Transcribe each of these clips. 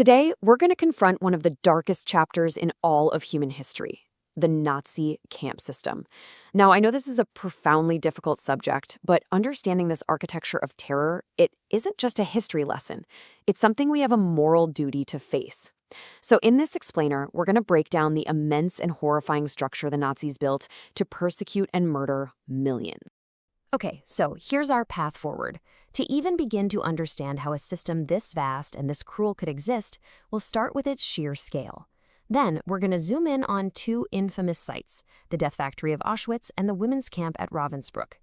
Today, we're going to confront one of the darkest chapters in all of human history, the Nazi camp system. Now, I know this is a profoundly difficult subject, but understanding this architecture of terror, it isn't just a history lesson. It's something we have a moral duty to face. So in this explainer, we're going to break down the immense and horrifying structure the Nazis built to persecute and murder millions. Okay, so here's our path forward. To even begin to understand how a system this vast and this cruel could exist, we'll start with its sheer scale. Then, we're going to zoom in on two infamous sites, the death factory of Auschwitz and the women's camp at Ravensbrück.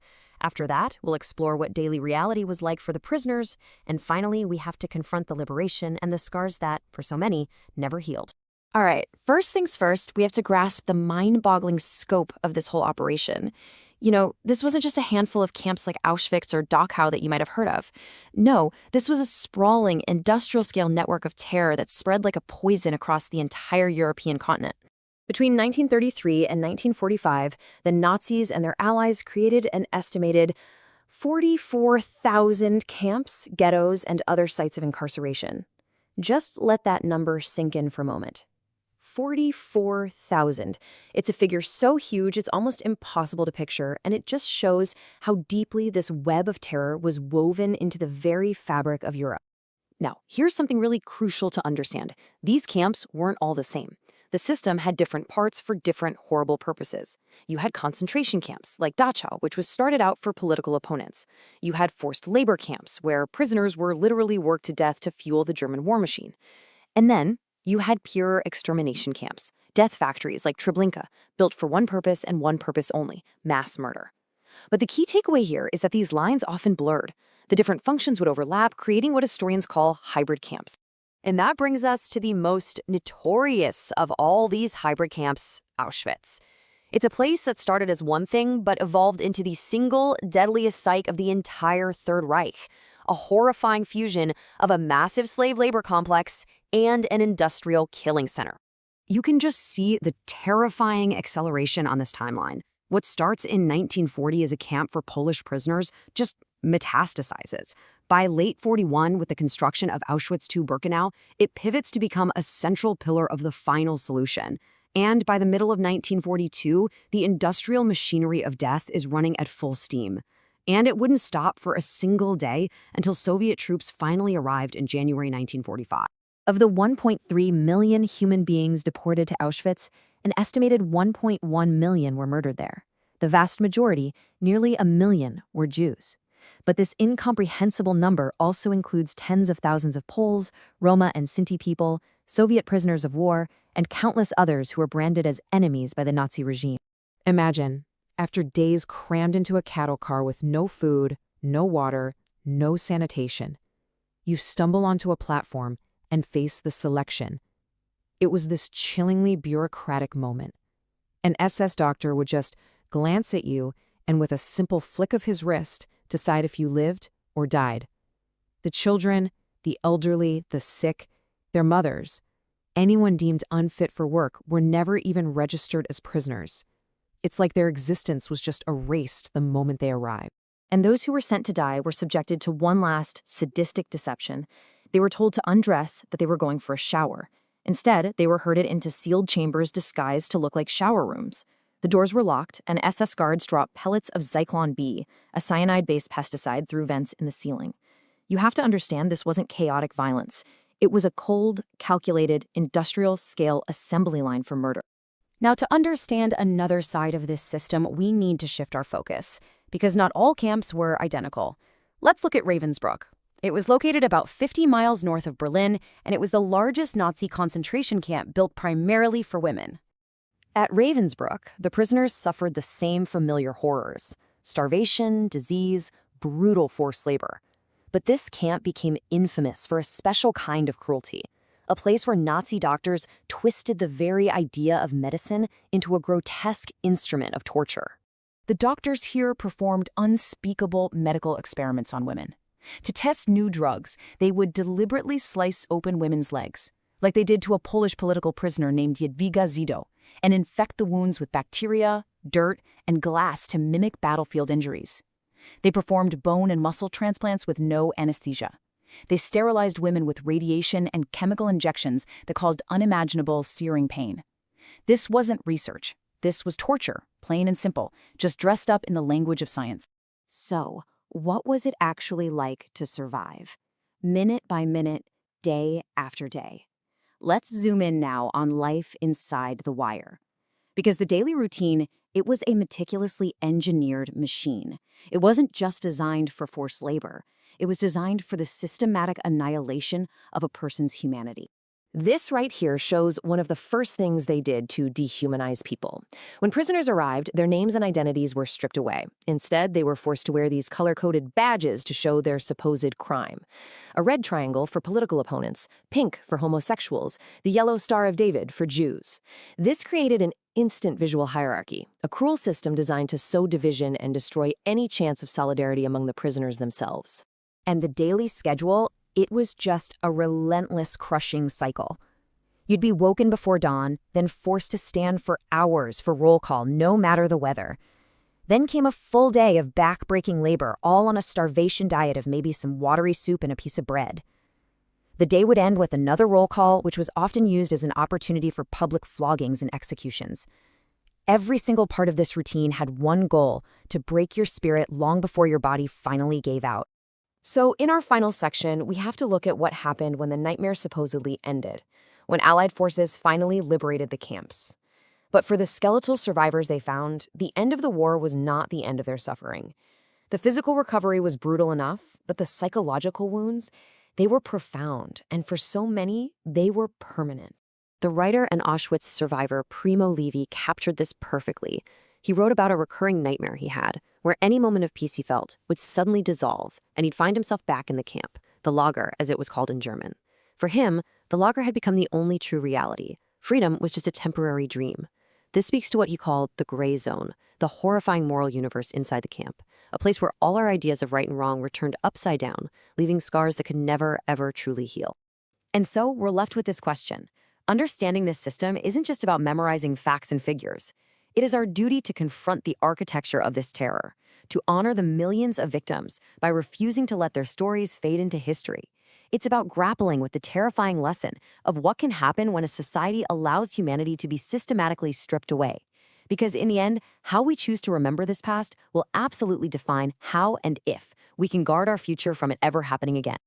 After that, we'll explore what daily reality was like for the prisoners, and finally, we have to confront the liberation and the scars that, for so many, never healed. All right, first things first, we have to grasp the mind-boggling scope of this whole operation. You know, this wasn't just a handful of camps like Auschwitz or Dachau that you might have heard of. No, this was a sprawling, industrial-scale network of terror that spread like a poison across the entire European continent. Between 1933 and 1945, the Nazis and their allies created an estimated 44,000 camps, ghettos, and other sites of incarceration. Just let that number sink in for a moment. 44,000. It's a figure so huge it's almost impossible to picture, and it just shows how deeply this web of terror was woven into the very fabric of Europe. Now, here's something really crucial to understand. These camps weren't all the same. The system had different parts for different horrible purposes. You had concentration camps, like Dachau, which was started out for political opponents. You had forced labor camps, where prisoners were literally worked to death to fuel the German war machine. And then, you had pure extermination camps, death factories like Treblinka, built for one purpose and one purpose only, mass murder. But the key takeaway here is that these lines often blurred. The different functions would overlap, creating what historians call hybrid camps. And that brings us to the most notorious of all these hybrid camps, Auschwitz. It's a place that started as one thing, but evolved into the single deadliest site of the entire Third Reich, a horrifying fusion of a massive slave labor complex and an industrial killing center. You can just see the terrifying acceleration on this timeline. What starts in 1940 as a camp for Polish prisoners just metastasizes. By late 41, with the construction of Auschwitz II-Birkenau, it pivots to become a central pillar of the final solution. And by the middle of 1942, the industrial machinery of death is running at full steam. And it wouldn't stop for a single day until Soviet troops finally arrived in January 1945. Of the 1.3 million human beings deported to Auschwitz, an estimated 1.1 million were murdered there. The vast majority, nearly 1 million, were Jews. But this incomprehensible number also includes tens of thousands of Poles, Roma and Sinti people, Soviet prisoners of war, and countless others who were branded as enemies by the Nazi regime. Imagine, after days crammed into a cattle car with no food, no water, no sanitation, you stumble onto a platform and face the selection. It was this chillingly bureaucratic moment. An SS doctor would just glance at you and with a simple flick of his wrist decide if you lived or died. The children, the elderly, the sick, their mothers, anyone deemed unfit for work were never even registered as prisoners. It's like their existence was just erased the moment they arrived. And those who were sent to die were subjected to one last sadistic deception. They were told to undress that they were going for a shower. Instead, they were herded into sealed chambers disguised to look like shower rooms. The doors were locked, and SS guards dropped pellets of Zyklon B, a cyanide-based pesticide, through vents in the ceiling. You have to understand this wasn't chaotic violence. It was a cold, calculated, industrial-scale assembly line for murder. Now, to understand another side of this system, we need to shift our focus, because not all camps were identical. Let's look at Ravensbrück. It was located about 50 miles north of Berlin, and it was the largest Nazi concentration camp built primarily for women. At Ravensbrück, the prisoners suffered the same familiar horrors: starvation, disease, brutal forced labor. But this camp became infamous for a special kind of cruelty, a place where Nazi doctors twisted the very idea of medicine into a grotesque instrument of torture. The doctors here performed unspeakable medical experiments on women. To test new drugs, they would deliberately slice open women's legs, like they did to a Polish political prisoner named Jadwiga Zido, and infect the wounds with bacteria, dirt, and glass to mimic battlefield injuries. They performed bone and muscle transplants with no anesthesia. They sterilized women with radiation and chemical injections that caused unimaginable, searing pain. This wasn't research. This was torture, plain and simple, just dressed up in the language of science. So, what was it actually like to survive? Minute by minute, day after day. Let's zoom in now on life inside the wire. Because the daily routine, it was a meticulously engineered machine. It wasn't just designed for forced labor. It was designed for the systematic annihilation of a person's humanity. This right here shows one of the first things they did to dehumanize people. When prisoners arrived, their names and identities were stripped away. Instead, they were forced to wear these color-coded badges to show their supposed crime. A red triangle for political opponents, pink for homosexuals, the yellow Star of David for Jews. This created an instant visual hierarchy, a cruel system designed to sow division and destroy any chance of solidarity among the prisoners themselves. And the daily schedule, it was just a relentless crushing cycle. You'd be woken before dawn, then forced to stand for hours for roll call, no matter the weather. Then came a full day of back-breaking labor, all on a starvation diet of maybe some watery soup and a piece of bread. The day would end with another roll call, which was often used as an opportunity for public floggings and executions. Every single part of this routine had one goal: to break your spirit long before your body finally gave out. So in our final section, we have to look at what happened when the nightmare supposedly ended, when Allied forces finally liberated the camps. But for the skeletal survivors they found, the end of the war was not the end of their suffering. The physical recovery was brutal enough, but the psychological wounds, they were profound, and for so many, they were permanent. The writer and Auschwitz survivor Primo Levi captured this perfectly. He wrote about a recurring nightmare he had, where any moment of peace he felt would suddenly dissolve, and he'd find himself back in the camp, the Lager, as it was called in German. For him, the Lager had become the only true reality. Freedom was just a temporary dream. This speaks to what he called the gray zone, the horrifying moral universe inside the camp, a place where all our ideas of right and wrong were turned upside down, leaving scars that could never, ever truly heal. And so we're left with this question. Understanding this system isn't just about memorizing facts and figures. It is our duty to confront the architecture of this terror, to honor the millions of victims by refusing to let their stories fade into history. It's about grappling with the terrifying lesson of what can happen when a society allows humanity to be systematically stripped away. Because in the end, how we choose to remember this past will absolutely define how and if we can guard our future from it ever happening again.